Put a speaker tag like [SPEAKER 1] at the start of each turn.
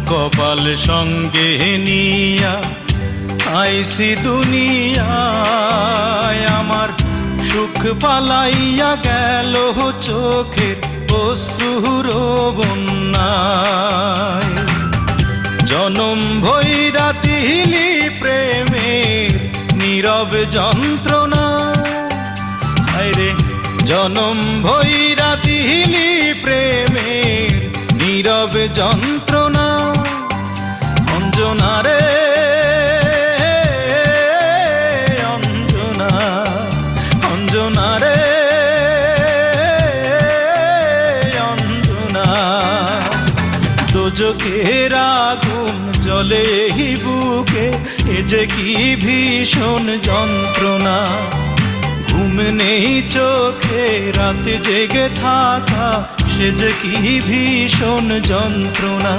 [SPEAKER 1] কপাল সঙ্গে নিয়া আইসি দুনিয়ায়, আমার সুখ পালাইয়া গেল চোখের অশ্রুর বন্যায়। জনম ভৈরা দিলি প্রেমের নীরব যন্ত্রণা, আরে জনম ভৈরা দিলি প্রেমের নীরব যন্ত্রণা। অঞ্জনা রে অঞ্জনা, অঞ্জনা রে অঞ্জনা, দোজখের আগুন জ্বলে এই বুকে, এ যে কি ভীষণ যন্ত্রণা। ঘুম নেই চোখে রাতে জেগে থাকা, সে যে কি ভীষণ যন্ত্রণা।